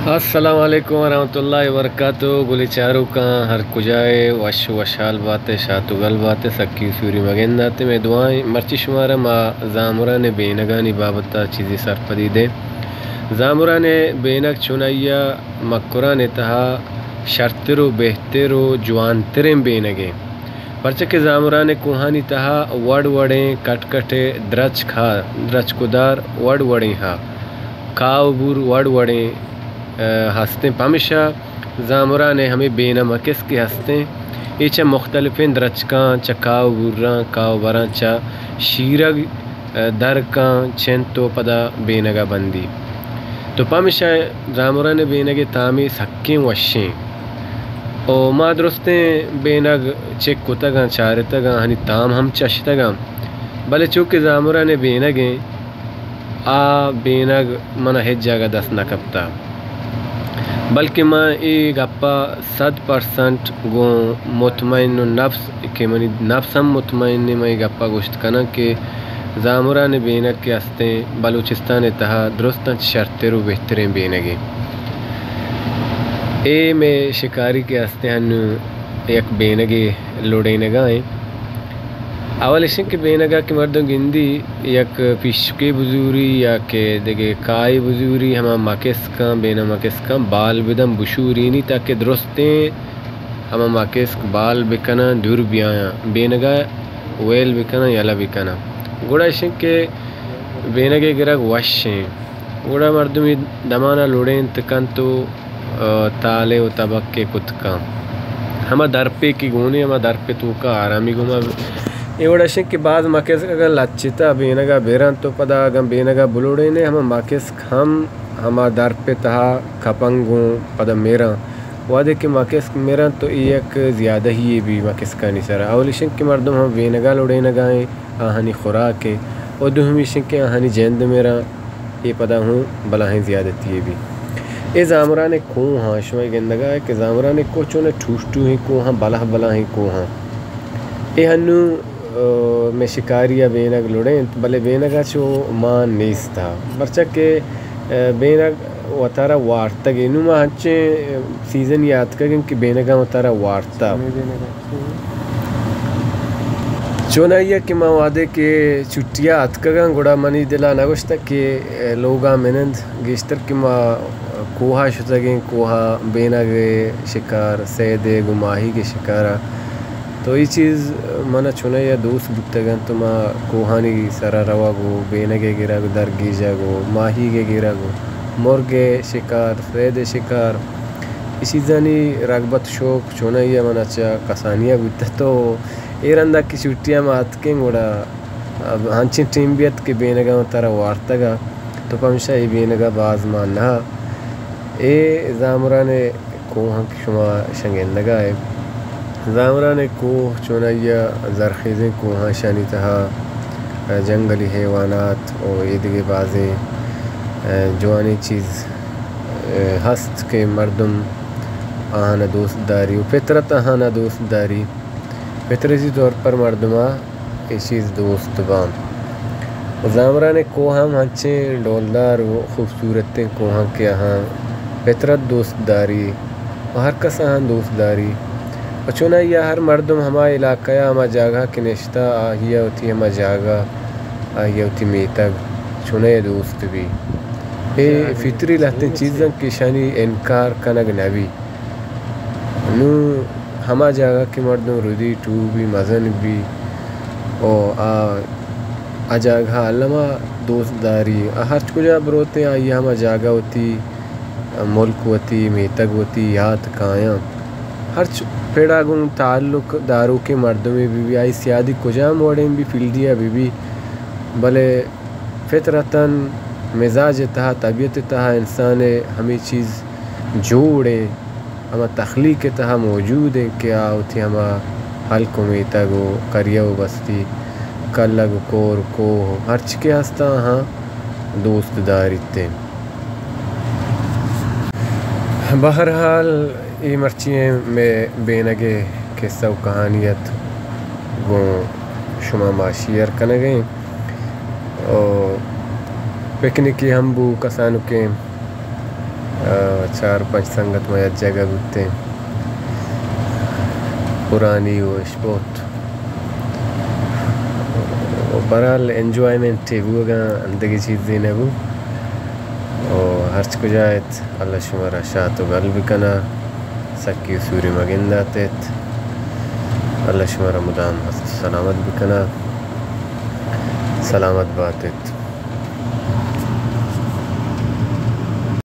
السلام علیکم ورحمۃ اللہ وبرکاتہ گلی چارو کا ہر کجائے وش وشال باتیں شاتوگل باتیں سکی سوری مگنداتے میں دعائیں مرچی شمارہ ما زامرہ نے بینگانی بابتا چیزی سرپدی دے زامرہ نے بینک چنائیا مکران تہا شرطرو بہترو جوانتریں بینگیں پرچہ زامرہ نے کوہانی تہا وڑ وڑیں کٹ کٹے درچ کدار وڑ وڑیں ہا کاو بور وڑ وڑیں ہستیں پمشا زامرہ نے ہمیں بینہ مکس کے ہستیں ایچا مختلفیں درچکاں چا کاو بوراں کاو براں چا شیرگ درکاں چنتو پدا بینگا بندی تو پمشا زامرہ نے بینگے تامی سکیں وشیں او ما درستیں بینگ چک کتگاں چارتگاں ہنی تام ہم چشتگاں بلے چونکہ زامرہ نے بینگیں آ بینگ منہ ہج جاگہ دست نکبتا بلکہ میں ای گپا 100% گوں مطمئن نفس کہ منی نفس ہم مطمئن میں گپا گوشت کنا کہ زامرہ نے بینگ کے ہستیں بلوچستان تہا درستاں شرطرو بہترین بینگیں اے میں شکاری کے ہستے ہنو یک بینگے لوڑینگائیں اول اشن کے بینگا کے مردوں گندی یک پیشکے بزوری یا کہ دیگے کائی بزوری ہما مکس کاں بینہ مکس کاں بال بدم بشورینی تاکہ درستیں ہما مکس بال بکنا دور بیاں بینگا ویل بکنا یلا بکنا گوڑا اشن کے بینگے گرگ وشیں گوڑا مردمی دمانا لوڑین تکن تو تالے و طبق کے کتکاں ہما درپے کی گونے ہما درپے تو کا آرامی گوما یہ وڑا کہ بعض مکس اگر لچتا بینگا بیران تو پدا اگر بینگا بلوڑینے ہما مکس ہما در پہ تہا کھپنگوں پدا میران وعدے کہ مکس میران تو ایک زیادہ ہی بھی مکس کا نہیں سرا اولی شنک مردم ہم بینگا لوڑینگائیں آہنی خوراکیں اور دوہمی شنک آہنی جند میران یہ پدا ہوں بلاہیں زیادتی یہ بھی اے زامرہ نے کون ہاں شمائی گندگا ہے کہ زامرہ نے کو چونے ٹھوشٹو ہی کو ہاں بلہ ہی کو ہاں اے ہنو میں شکاریا بینگ لوڑیں بلے بینگا چو مان نیس تھا برچہ کہ بینگ وطارہ وارتا گے انو ما ہنچیں سیزن یاد کریں کہ بینگا وطارہ وارتا چونا یہ کہ ما وعدے کہ چھٹیا اتکگاں گوڑا منی دلا نگوشتا کہ لوگا منند گیشتر کہ ما کوہا شتگیں کوہا بینگ شکار سیدے گماہی کے شکارہ تو یہ چیز منہ چونا یا دوست بکتگن تو ما کوہانی سرا روا گو بینگے گرا گو درگیجا گو ماہی کے گرا گو مرگے شکار سید شکار اسی زنی رغبت شوق چونا یا منہ چا کسانیہ بکتا تو ایرندہ کی چھٹیاں ما آتکیں گوڑا ہنچیں ٹیم بیت کے بینگا تارا وارتگا تو پمشا ای بینگا باز مان نہا اے زامرہ نے کوہاں کی شما شنگندگا ہے زامرہ نے کوہ چونائیا زرخیزیں کوہاں شانی تہا جنگلی حیوانات اور ایدگے بازیں جوانی چیز ہست کے مردم آہانا دوست داری و فطرت آہانا دوست داری فطرتی طور پر مردمہ یہ چیز دوست بام زامرہ نے کوہاں ہنچیں ڈولدار و خوبصورتیں کوہاں کے آہاں فطرت دوست داری و ہر کس آہاں دوست داری چونا یا ہر مردم ہما علاقہ ہما جاگہ کے نشتہ آہیا ہوتی ہما جاگہ آہیا ہوتی میتگ چونا یا دوست بھی اے فطری لہتیں چیزاں کی شانی انکار کنگ نبی نو ہما جاگہ کے مردم ردی ٹو بھی مزن بھی اور جاگہ علمہ دوست داری ہر کجا بروتے آئی ہما جاگہ ہوتی ملک ہوتی میتگ ہوتی یاد کایاں ہر پیڑا گن تعلق دارو کے مردوں میں بھی آئی سیادی کجام وڑیں بھی فیلڈیا بھی بلے فطرتاً مزاج تہا طبیعت تہا انسان ہمیں چیز جوڑیں ہما تخلیق تہا موجود ہیں کہ آتی ہما حلق و میتگ و قریہ و بستی کلگ کور کوہ ہر چکے ہستا ہاں دوست داریتے بہرحال یہ مرچیں میں بینگے قصہ و کہانیت وہ شما ما شیئر کنگیں اور پکنکی ہم بو کسانو کے 4-5 سنگت میں جگہ بکتے ہیں پرانی ہوش بہت برحال انجوائمنٹ ہے وہ گا اندگی چیزیں نہ وہ اور ہرچ کو جائت اللہ شمارا شاعت و گل بکنا سکی سوری مگنداتت اللہ شمارا مدام سلامت بکنا سلامت باتت